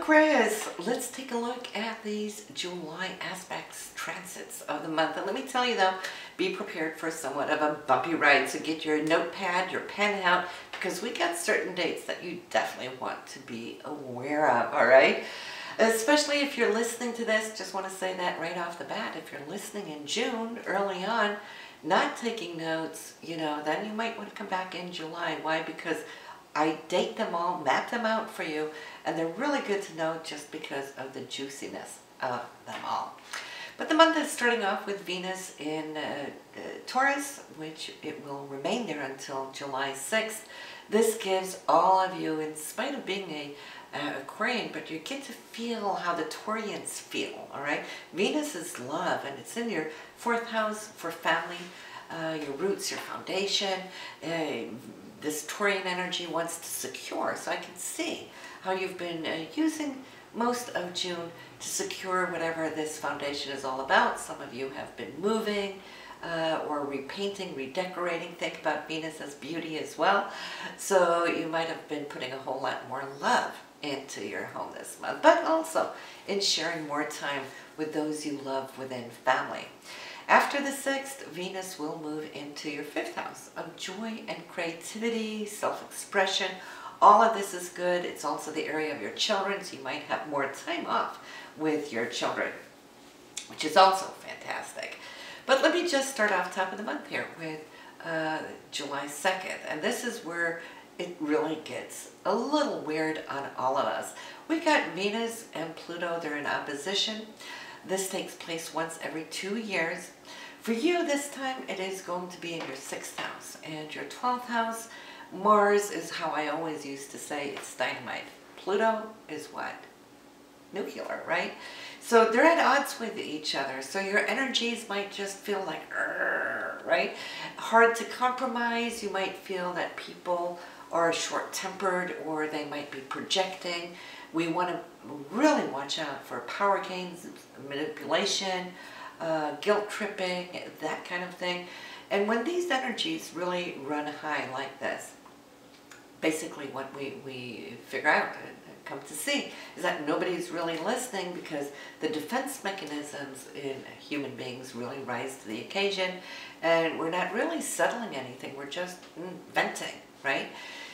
Aquarius, let's take a look at these July aspects, transits of the month. And let me tell you though, be prepared for somewhat of a bumpy ride. So get your notepad, your pen out, because we got certain dates that you definitely want to be aware of, all right? Especially if you're listening to this, just want to say that right off the bat. If you're listening in June, early on, not taking notes, then you might want to come back in July. Why? Because I date them all, map them out for you, and they're really good to know just because of the juiciness of them all. But the month is starting off with Venus in Taurus, which it will remain there until July 6th. This gives all of you, in spite of being a Aquarian, but you get to feel how the Taurians feel, all right? Venus is love, and it's in your 4th house for family, your roots, your foundation. This Taurian energy wants to secure, so I can see how you've been using most of June to secure whatever this foundation is all about. Some of you have been moving or repainting, redecorating. Think about Venus as beauty as well. So you might have been putting a whole lot more love into your home this month, but also in sharing more time with those you love within family. After the 6th, Venus will move into your 5th house of joy and creativity, self-expression. All of this is good. It's also the area of your children, so you might have more time off with your children, which is also fantastic. But let me just start off top of the month here with July 2nd. And this is where it really gets a little weird on all of us. We got Venus and Pluto, they're in opposition. This takes place once every 2 years. For you this time, it is going to be in your 6th house. And your 12th house, Mars is how I always used to say it's dynamite. Pluto is what? Nuclear, right? So they're at odds with each other. So your energies might just feel like, right? Hard to compromise. You might feel that people are short-tempered or they might be projecting. We want to really watch out for power games, manipulation, guilt tripping, that kind of thing. And when these energies really run high like this, basically what we figure out and come to see is that nobody's really listening because the defense mechanisms in human beings really rise to the occasion, and we're not really settling anything, we're just venting, right?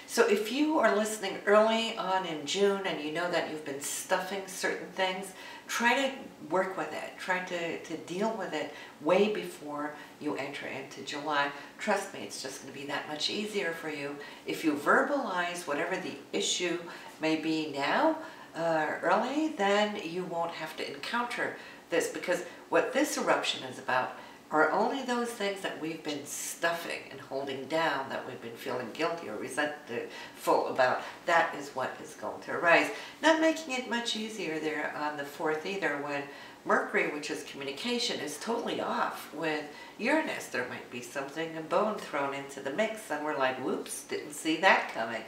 So if you are listening early on in June and you know that you've been stuffing certain things, try to work with it. Try to deal with it way before you enter into July. Trust me, it's just going to be that much easier for you. If you verbalize whatever the issue may be now, early, then you won't have to encounter this, because what this eruption is about are only those things that we've been stuffing and holding down, that we've been feeling guilty or resentful about. That is what is going to arise. Not making it much easier there on the 4th either, when Mercury, which is communication, is totally off with Uranus. There might be something, a bone thrown into the mix, and we're like, whoops, didn't see that coming.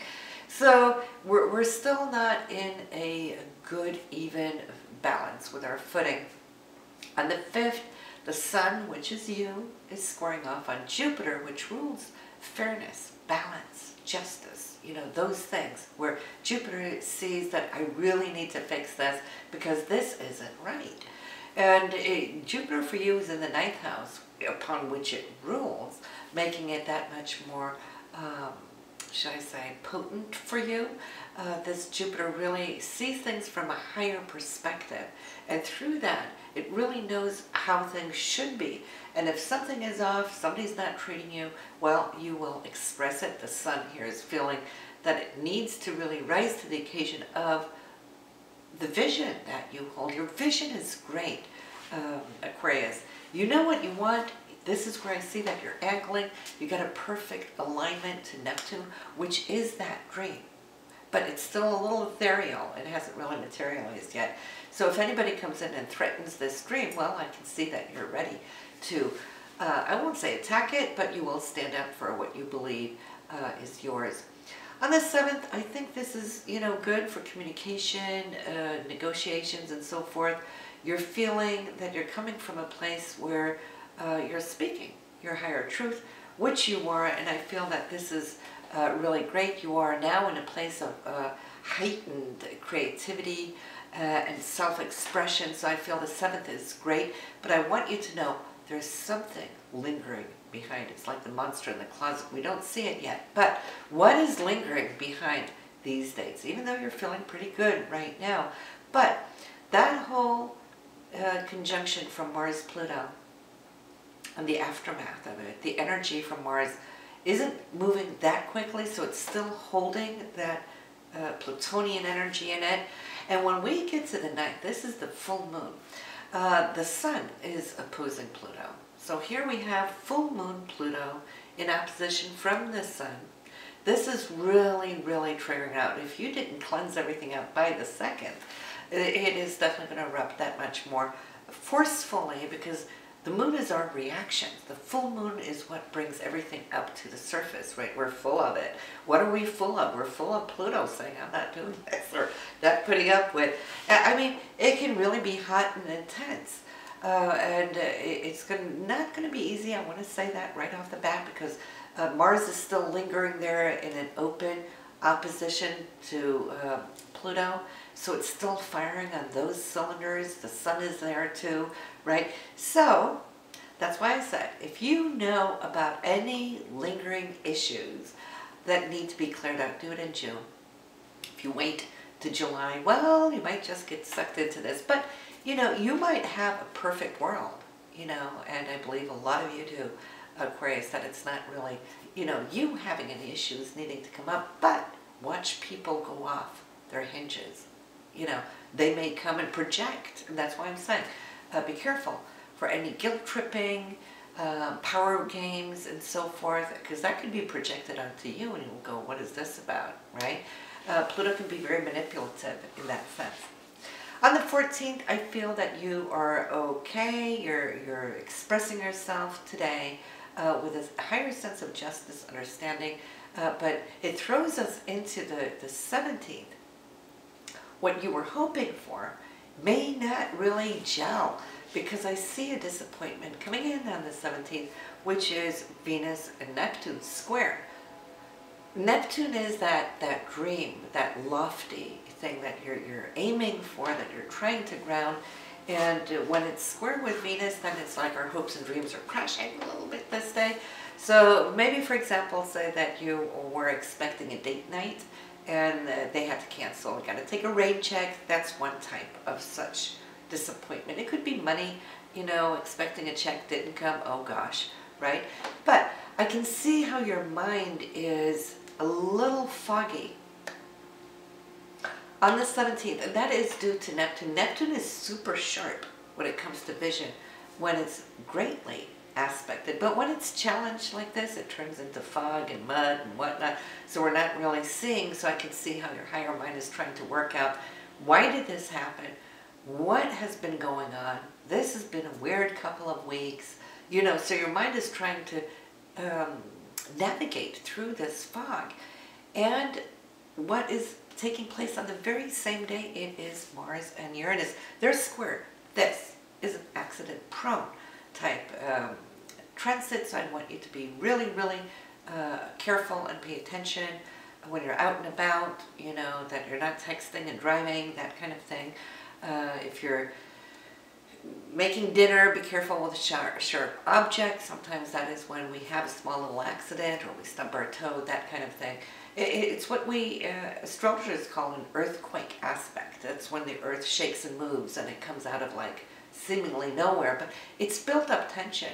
So we're still not in a good, even balance with our footing. On the 5th, the Sun, which is you, is squaring off on Jupiter, which rules fairness, balance, justice, those things, where Jupiter sees that I really need to fix this because this isn't right. And Jupiter for you is in the 9th house, upon which it rules, making it that much more, should I say, potent for you. This Jupiter really sees things from a higher perspective, and through that it really knows how things should be. And if something is off, somebody's not treating you well, you will express it. The Sun here is feeling that it needs to really rise to the occasion of the vision that you hold. Your vision is great, Aquarius. You know what you want. This is where I see that you're angling. You got a perfect alignment to Neptune, which is that dream. But it's still a little ethereal. It hasn't really materialized yet. So if anybody comes in and threatens this dream, well, I can see that you're ready to, I won't say attack it, but you will stand up for what you believe is yours. On the 7th, I think this is, good for communication, negotiations, and so forth. You're feeling that you're coming from a place where you're speaking your higher truth, which you are, and I feel that this is really great. You are now in a place of heightened creativity and self-expression. So I feel the 7th is great, but I want you to know there's something lingering behind. It's like the monster in the closet. We don't see it yet, but what is lingering behind these dates, even though you're feeling pretty good right now? But that whole conjunction from Mars-Pluto and the aftermath of it, the energy from Mars isn't moving that quickly, so it's still holding that Plutonian energy in it. And when we get to the 9th, this is the full moon. The Sun is opposing Pluto. So here we have full moon Pluto in opposition from the Sun. This is really, really triggering out. If you didn't cleanse everything out by the 2nd, it is definitely going to erupt that much more forcefully, because the moon is our reaction. The full moon is what brings everything up to the surface, right? We're full of it. What are we full of? We're full of Pluto saying, I'm not doing this, or not putting up with. I mean, it can really be hot and intense. And it's not going to be easy. I want to say that right off the bat, because Mars is still lingering there in an open opposition to Pluto. So it's still firing on those cylinders. The Sun is there too, right? So that's why I said, if you know about any lingering issues that need to be cleared out, do it in June. If you wait to July, well, you might just get sucked into this. But, you know, you might have a perfect world, you know, and I believe a lot of you do, Aquarius, that it's not really, you know, you having any issues needing to come up, but watch people go off their hinges. You know, they may come and project, and that's why I'm saying, be careful for any guilt tripping, power games, and so forth, because that could be projected onto you, and you'll go, what is this about, right? Pluto can be very manipulative in that sense. On the 14th, I feel that you are okay. You're expressing yourself today with a higher sense of justice, understanding, but it throws us into the 17th. What you were hoping for may not really gel, because I see a disappointment coming in on the 17th, which is Venus and Neptune square. Neptune is that dream, that lofty thing that you're aiming for, that you're trying to ground. And when it's square with Venus, then it's like our hopes and dreams are crashing a little bit this day. So maybe, for example, say that you were expecting a date night and they had to cancel. You got to take a rain check. That's one type of such disappointment. It could be money, you know, expecting a check didn't come. Oh gosh, right? But I can see how your mind is a little foggy on the 17th, and that is due to Neptune. Neptune is super sharp when it comes to vision, when it's greatly aspected. But when it's challenged like this, it turns into fog and mud and whatnot. So we're not really seeing, so I can see how your higher mind is trying to work out, why did this happen? What has been going on? This has been a weird couple of weeks. You know, so your mind is trying to navigate through this fog. And what is taking place on the very same day, it is Mars and Uranus. They're square. This is an accident-prone type transit, so I want you to be really, really careful and pay attention when you're out and about, you know, that you're not texting and driving, that kind of thing. If you're making dinner, be careful with sharp objects. Sometimes that is when we have a small little accident, or we stub our toe, that kind of thing. It's what we astrologers call an earthquake aspect. That's when the earth shakes and moves and it comes out of like seemingly nowhere, but it's built up tension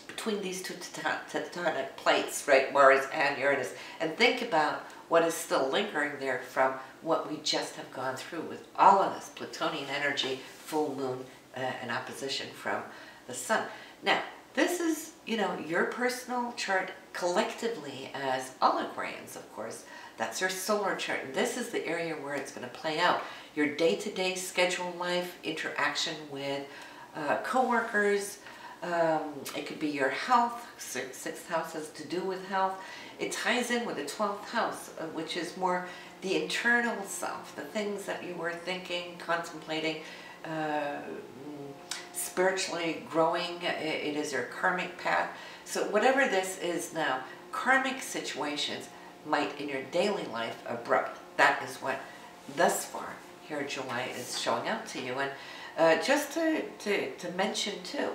between these two tectonic plates, right, Mars and Uranus. And think about what is still lingering there from what we just have gone through with all of this Plutonian energy, full moon, and opposition from the Sun. Now, this is, you know, your personal chart collectively as all Aquarians, of course. That's your solar chart. And this is the area where it's going to play out. Your day-to-day schedule life, interaction with co-workers. It could be your health. Sixth house has to do with health. It ties in with the 12th house, which is more the internal self, the things that you were thinking, contemplating, spiritually growing. It is your karmic path. So whatever this is now, karmic situations might in your daily life abrupt. that is what thus far here July is showing out to you. And just to mention too,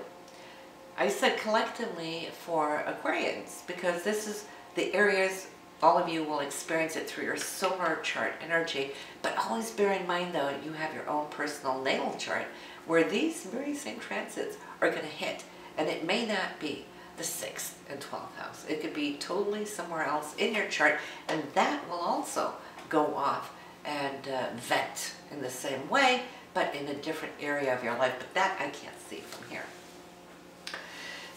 I said collectively for Aquarians, because this is the areas all of you will experience it through your solar chart energy, but always bear in mind though, you have your own personal natal chart where these very same transits are going to hit, and it may not be the 6th and 12th house. It could be totally somewhere else in your chart, and that will also go off and vent in the same way, but in a different area of your life. But that I can't see from here.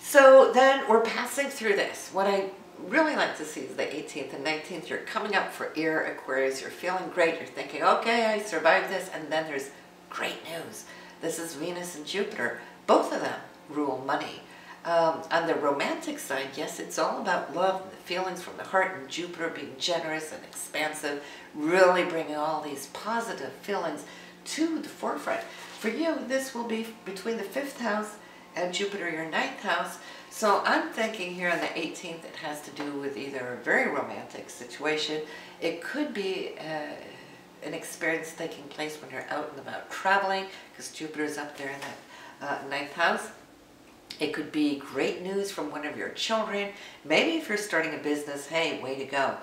So then we're passing through this. What I really like to see is the 18th and 19th. You're coming up for air, Aquarius. You're feeling great. You're thinking, okay, I survived this. And then there's great news. This is Venus and Jupiter. Both of them rule money. On the romantic side, yes, it's all about love and the feelings from the heart, and Jupiter being generous and expansive, really bringing all these positive feelings to the forefront. For you, this will be between the 5th house and Jupiter, your 9th house. So I'm thinking here on the 18th, it has to do with either a very romantic situation. It could be an experience taking place when you're out and about traveling, because Jupiter's up there in that 9th house. It could be great news from one of your children. Maybe if you're starting a business, hey, way to go.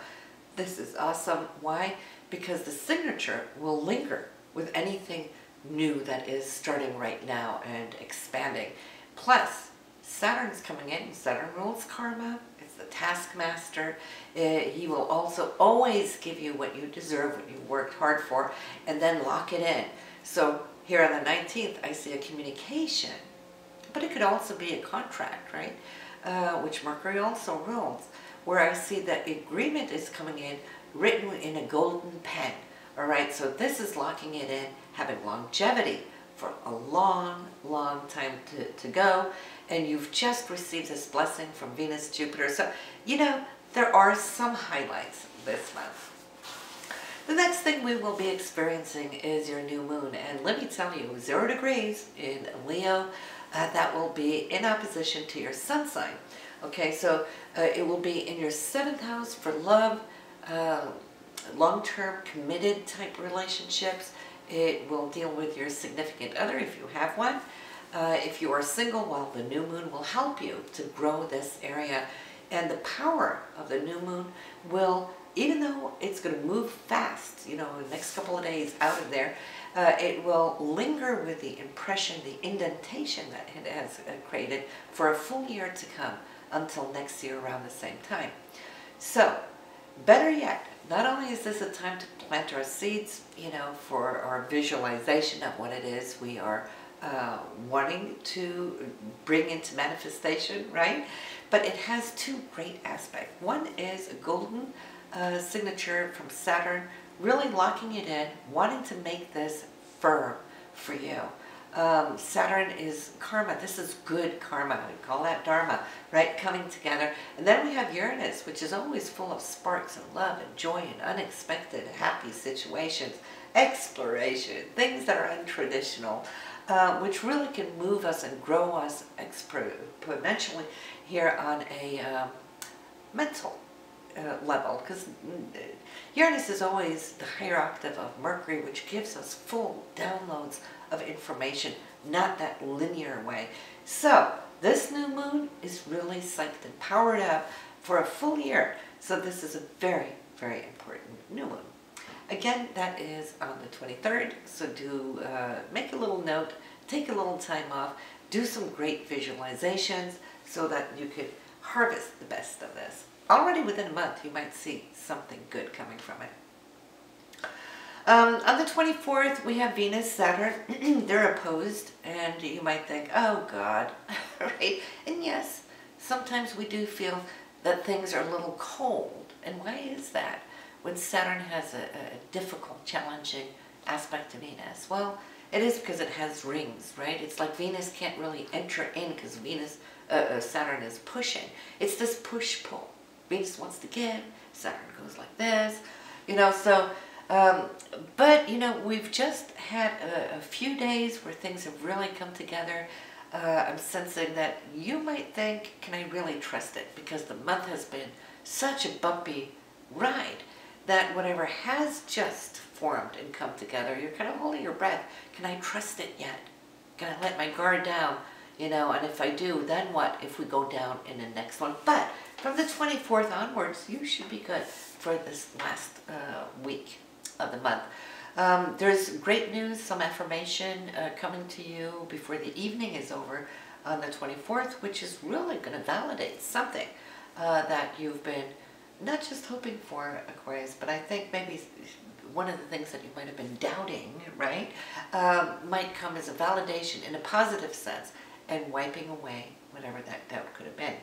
This is awesome. Why? Because the signature will linger with anything new that is starting right now and expanding. Plus, Saturn's coming in. Saturn rules karma. It's the taskmaster. He will also always give you what you deserve, what you worked hard for, and then lock it in. So here on the 19th, I see a communication, but it could also be a contract, right? Which Mercury also rules, where I see that agreement is coming in, written in a golden pen. All right, so this is locking it in, having longevity for a long, long time to go. And you've just received this blessing from Venus, Jupiter. So, you know, there are some highlights this month. The next thing we will be experiencing is your new moon. And let me tell you, 0 degrees in Leo, that will be in opposition to your sun sign. Okay, so it will be in your 7th house for love, long-term committed type relationships. It will deal with your significant other if you have one. If you are single, well, the new moon will help you to grow this area. And the power of the new moon will, even though it's going to move fast, you know, the next couple of days out of there, it will linger with the impression, the indentation that it has created for a full year to come until next year around the same time. So, better yet, not only is this a time to plant our seeds, you know, for our visualization of what it is we are wanting to bring into manifestation, right? But it has two great aspects. One is a golden signature from Saturn, really locking it in, wanting to make this firm for you. Saturn is karma. This is good karma. We call that dharma, right? Coming together. And then we have Uranus, which is always full of sparks and love and joy and unexpected happy situations, exploration, things that are untraditional, which really can move us and grow us exponentially here on a mental level, because Uranus is always the higher octave of Mercury, which gives us full downloads of information, not that linear way. So this new moon is really psyched and powered up for a full year. So this is a very, very important new moon. Again, that is on the 23rd, so do make a little note, take a little time off, do some great visualizations so that you could harvest the best of this. Already within a month, you might see something good coming from it. On the 24th, we have Venus, Saturn. They're opposed, and you might think, oh God, right? And yes, sometimes we do feel that things are a little cold. And why is that? When Saturn has a difficult, challenging aspect to Venus? Well, it is because it has rings, right? It's like Venus can't really enter in because Saturn is pushing. It's this push-pull. Venus wants to give, Saturn goes like this, you know, so, but, you know, we've just had a few days where things have really come together. I'm sensing that you might think, can I really trust it? Because the month has been such a bumpy ride. that whatever has just formed and come together, you're kind of holding your breath. Can I trust it yet? Can I let my guard down? You know, and if I do, then what if we go down in the next one? But from the 24th onwards, you should be good for this last week of the month. There's great news, some affirmation coming to you before the evening is over on the 24th, which is really going to validate something that you've been not just hoping for, Aquarius, but I think maybe one of the things that you might have been doubting, right, might come as a validation in a positive sense and wiping away whatever that doubt could have been.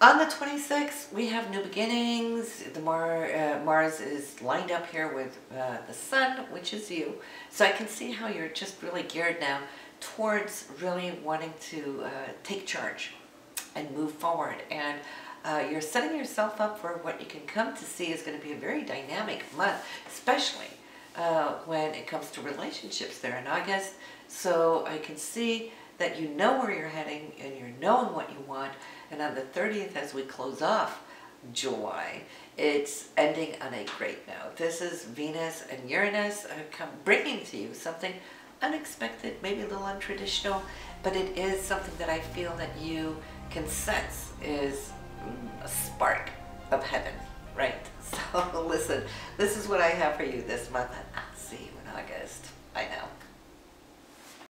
On the 26th, we have new beginnings. The Mars is lined up here with the Sun, which is you. So I can see how you're just really geared now towards really wanting to take charge and move forward. And you're setting yourself up for what you can come to see is going to be a very dynamic month, especially when it comes to relationships there in August. So I can see that you know where you're heading and you're knowing what you want. And on the 30th, as we close off July, it's ending on a great note. This is Venus and Uranus bringing to you something unexpected, maybe a little untraditional, but it is something that I feel that you can sense is a spark of heaven, right? So listen, this is what I have for you this month, and I'll see you in August. Bye now.